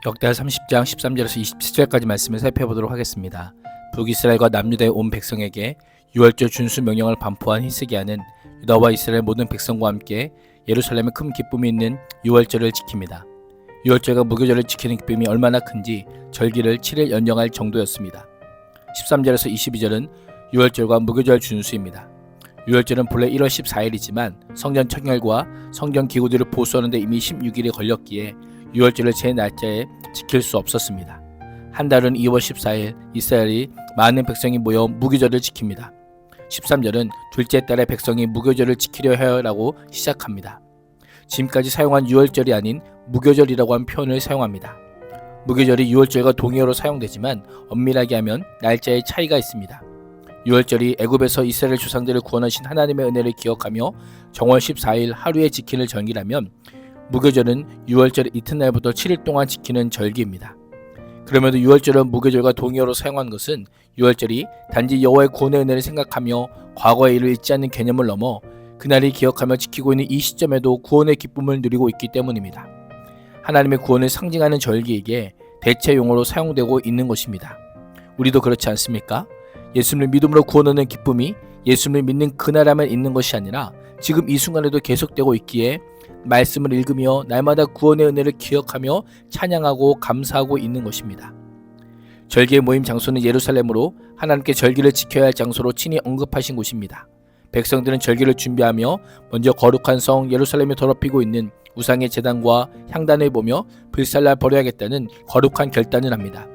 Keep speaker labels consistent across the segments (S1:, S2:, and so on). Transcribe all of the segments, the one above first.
S1: 역대하 30장 13절에서 27절까지 말씀을 살펴보도록 하겠습니다. 북이스라엘과 남유다의 온 백성에게 유월절 준수 명령을 반포한 히스기야는 유다와 이스라엘 모든 백성과 함께 예루살렘에 큰 기쁨이 있는 유월절을 지킵니다. 유월절과 무교절을 지키는 기쁨이 얼마나 큰지 절기를 7일 연정할 정도였습니다. 13절에서 22절은 유월절과 무교절 준수입니다. 유월절은 본래 1월 14일이지만 성전 청결과 성전 기구들을 보수하는 데 이미 16일이 걸렸기에 유월절을 제 날짜에 지킬 수 없었습니다. 한 달은 2월 14일 이스라엘이 많은 백성이 모여 무교절을 지킵니다. 13절은 둘째 달에 백성이 무교절을 지키려 해요라고 시작합니다. 지금까지 사용한 유월절이 아닌 무교절이라고 한 표현을 사용합니다. 무교절이 유월절과 동의어로 사용되지만 엄밀하게 하면 날짜의 차이가 있습니다. 유월절이 애굽에서 이스라엘 조상들을 구원하신 하나님의 은혜를 기억하며 정월 14일 하루에 지키는 절기라면 무교절은 유월절 이튿날부터 7일 동안 지키는 절기입니다. 그럼에도 유월절은 무교절과 동의어로 사용한 것은 유월절이 단지 여호와의 구원의 은혜를 생각하며 과거의 일을 잊지 않는 개념을 넘어 그날이 기억하며 지키고 있는 이 시점에도 구원의 기쁨을 누리고 있기 때문입니다. 하나님의 구원을 상징하는 절기이기에 대체 용어로 사용되고 있는 것입니다. 우리도 그렇지 않습니까? 예수님을 믿음으로 구원 얻는 기쁨이 예수님을 믿는 그날에만 있는 것이 아니라 지금 이 순간에도 계속되고 있기에 말씀을 읽으며 날마다 구원의 은혜를 기억하며 찬양하고 감사하고 있는 것입니다. 절기의 모임 장소는 예루살렘으로 하나님께 절기를 지켜야 할 장소로 친히 언급하신 곳입니다. 백성들은 절기를 준비하며 먼저 거룩한 성 예루살렘에 더럽히고 있는 우상의 제단과 향단을 보며 불살라 버려야겠다는 거룩한 결단을 합니다.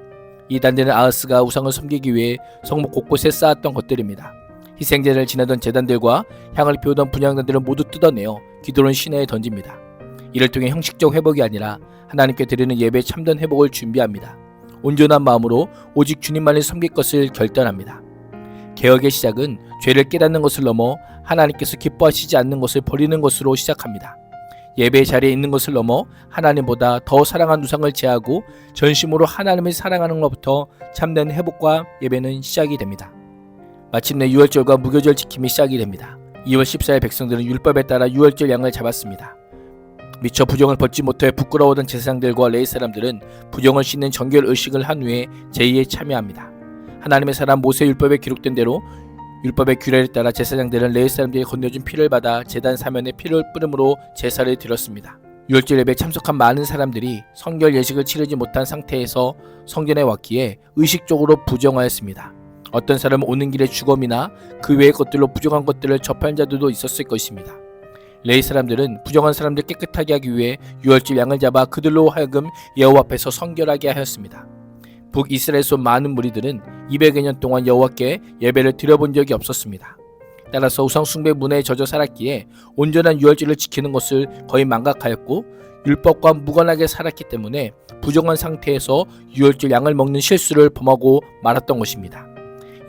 S1: 이 단들은 아하스가 우상을 섬기기 위해 성목 곳곳에 쌓았던 것들입니다. 희생제를 지내던 제단들과 향을 피우던 분향단들을 모두 뜯어내어 기드론 시내에 던집니다. 이를 통해 형식적 회복이 아니라 하나님께 드리는 예배의 참된 회복을 준비합니다. 온전한 마음으로 오직 주님만을 섬길 것을 결단합니다. 개혁의 시작은 죄를 깨닫는 것을 넘어 하나님께서 기뻐하시지 않는 것을 버리는 것으로 시작합니다. 예배의 자리에 있는 것을 넘어 하나님보다 더 사랑한 우상을 제하고 전심으로 하나님을 사랑하는 것부터 참된 회복과 예배는 시작이 됩니다. 마침내 유월절과 무교절 지킴이 시작이 됩니다. 2월 14일 백성들은 율법에 따라 유월절 양을 잡았습니다. 미처 부정을 벗지 못해 부끄러워하던 제사장들과 레위 사람들은 부정을 씻는 정결 의식을 한 후에 제의에 참여합니다. 하나님의 사람 모세 율법에 기록된 대로 율법의 규례를 따라 제사장들은 레위 사람들이 건네준 피를 받아 제단 사면에 피를 뿌림으로 제사를 드렸습니다. 유월절 예배에 참석한 많은 사람들이 성결 예식을 치르지 못한 상태에서 성전에 왔기에 의식적으로 부정하였습니다. 어떤 사람은 오는 길에 주검이나 그 외의 것들로 부정한 것들을 접한 자들도 있었을 것입니다. 레위 사람들은 부정한 사람들 깨끗하게 하기 위해 유월절 양을 잡아 그들로 하여금 여호와 앞에서 성결하게 하였습니다. 북이스라엘에서 많은 무리들은 200여 년 동안 여호와께 예배를 드려본 적이 없었습니다. 따라서 우상 숭배 문화에 젖어 살았기에 온전한 유월절을 지키는 것을 거의 망각하였고 율법과 무관하게 살았기 때문에 부정한 상태에서 유월절 양을 먹는 실수를 범하고 말았던 것입니다.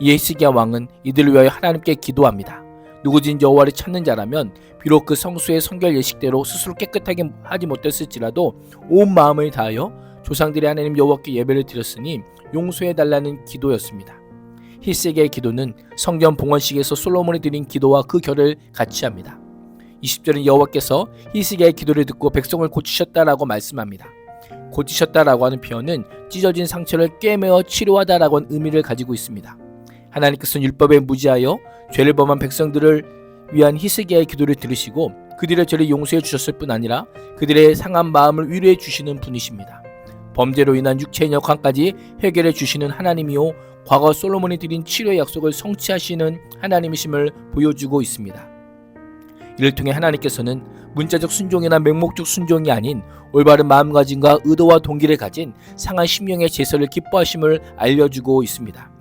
S1: 이에 히스기야 왕은 이들을 위하여 하나님께 기도합니다. 누구든지 여호와를 찾는 자라면 비록 그 성수의 성결 예식대로 스스로 깨끗하게 하지 못했을지라도 온 마음을 다하여 조상들이 하나님 여호와께 예배를 드렸으니 용서해달라는 기도였습니다. 히스기야의 기도는 성전 봉헌식에서 솔로몬이 드린 기도와 그 결을 같이 합니다. 20절은 여호와께서 히스기야의 기도를 듣고 백성을 고치셨다라고 말씀합니다. 고치셨다라고 하는 표현은 찢어진 상처를 꿰매어 치료하다라고 하는 의미를 가지고 있습니다. 하나님께서는 율법에 무지하여 죄를 범한 백성들을 위한 히스기야의 기도를 들으시고 그들의 죄를 용서해 주셨을 뿐 아니라 그들의 상한 마음을 위로해 주시는 분이십니다. 범죄로 인한 육체의 역환까지 해결해 주시는 하나님이요 과거 솔로몬이 드린 치료의 약속을 성취하시는 하나님이심을 보여주고 있습니다. 이를 통해 하나님께서는 문자적 순종이나 맹목적 순종이 아닌 올바른 마음가짐과 의도와 동기를 가진 상한 심령의 제사를 기뻐하심을 알려주고 있습니다.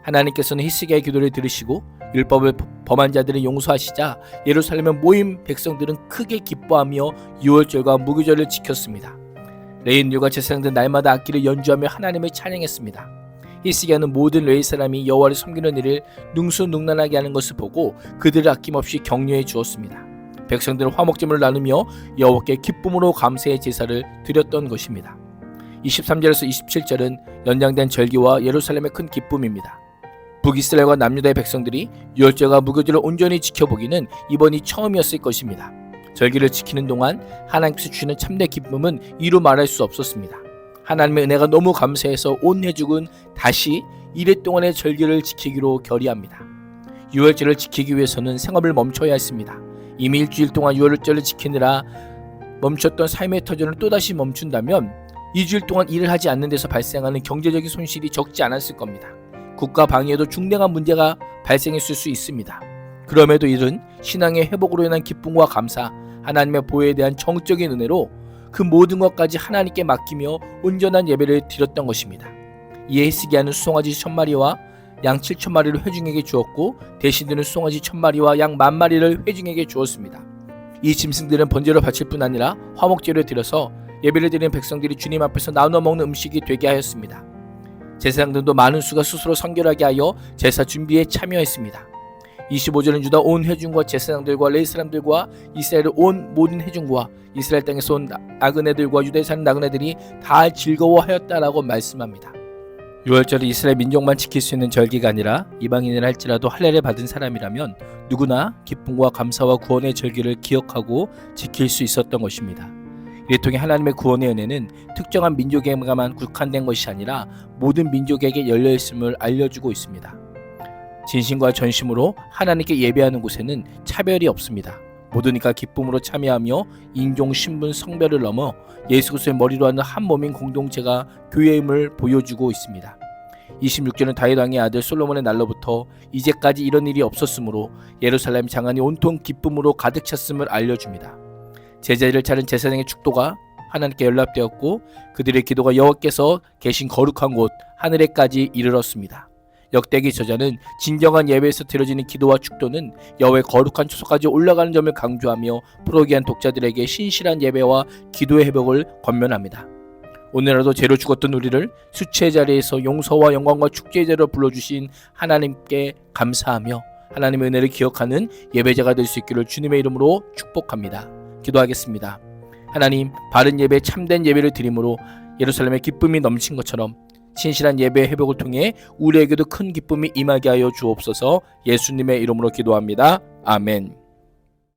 S1: 하나님께서는 히스기야의 기도를 들으시고 율법을 범한 자들을 용서하시자 예루살렘의 모임 백성들은 크게 기뻐하며 유월절과 무교절을 지켰습니다. 레위인들과 제사장들은 날마다 악기를 연주하며 하나님을 찬양했습니다. 히스기야는 모든 레위 사람이 여호와를 섬기는 일을 능수능란하게 하는 것을 보고 그들을 아낌없이 격려해 주었습니다. 백성들은 화목제물을 나누며 여호와께 기쁨으로 감사의 제사를 드렸던 것입니다. 23절에서 27절은 연장된 절기와 예루살렘의 큰 기쁨입니다. 북이스라엘과 남유다의 백성들이 유월절과 무교절을 온전히 지켜보기는 이번이 처음이었을 것입니다. 절기를 지키는 동안 하나님께서 주시는 참된 기쁨은 이루 말할 수 없었습니다. 하나님의 은혜가 너무 감사해서 온 회중은 다시 1회 동안의 절기를 지키기로 결의합니다. 유월절을 지키기 위해서는 생업을 멈춰야 했습니다. 이미 일주일 동안 유월절을 지키느라 멈췄던 삶의 터전을 또다시 멈춘다면 2주일 동안 일을 하지 않는 데서 발생하는 경제적인 손실이 적지 않았을 겁니다. 국가 방위에도 중대한 문제가 발생했을 수 있습니다. 그럼에도 이른 신앙의 회복으로 인한 기쁨과 감사, 하나님의 보호에 대한 정적인 은혜로 그 모든 것까지 하나님께 맡기며 온전한 예배를 드렸던 것입니다. 이에 히스기야는 수송아지 1000마리와 양 7,000마리를 회중에게 주었고 대신 드는 수송아지 1000마리와 양 10,000마리를 회중에게 주었습니다. 이 짐승들은 번제로 바칠 뿐 아니라 화목제를 드려서 예배를 드리는 백성들이 주님 앞에서 나눠 먹는 음식이 되게 하였습니다. 제사장들도 많은 수가 스스로 성결하게 하여 제사 준비에 참여했습니다. 25절은 유다 온 회중과 제사장들과 레위 사람들과 이스라엘의 온 모든 회중과 이스라엘 땅에서 온 나그네들과 유다에 사는 나그네들이 다 즐거워하였다라고 말씀합니다. 6월절이 이스라엘 민족만 지킬 수 있는 절기가 아니라 이방인을 할지라도 할례를 받은 사람이라면 누구나 기쁨과 감사와 구원의 절기를 기억하고 지킬 수 있었던 것입니다. 이를 통해 하나님의 구원의 은혜는 특정한 민족에게만 국한된 것이 아니라 모든 민족에게 열려있음을 알려주고 있습니다. 진심과 전심으로 하나님께 예배하는 곳에는 차별이 없습니다. 모두니까 기쁨으로 참여하며 인종, 신분, 성별을 넘어 예수 그리스도의 머리로 하는 한 몸인 공동체가 교회임을 보여주고 있습니다. 26절은 다윗 왕의 아들 솔로몬의 날로부터 이제까지 이런 일이 없었으므로 예루살렘 장안이 온통 기쁨으로 가득 찼음을 알려줍니다. 제자리를 차린 제사장의 축도가 하나님께 연락되었고 그들의 기도가 여호와께서 계신 거룩한 곳 하늘에까지 이르렀습니다. 역대기 저자는 진정한 예배에서 드려지는 기도와 축도는 여호와의 거룩한 초소까지 올라가는 점을 강조하며 프로기한 독자들에게 신실한 예배와 기도의 회복을 권면합니다. 오늘날도 죄로 죽었던 우리를 수치의 자리에서 용서와 영광과 축제의 자리로 불러주신 하나님께 감사하며 하나님의 은혜를 기억하는 예배자가 될 수 있기를 주님의 이름으로 축복합니다. 기도하겠습니다. 하나님, 바른 예배, 참된 예배를 드림으로 예루살렘의 기쁨이 넘친 것처럼 신실한 예배 회복을 통해 우리에게도 큰 기쁨이 임하게 하여 주옵소서. 예수님의 이름으로 기도합니다. 아멘.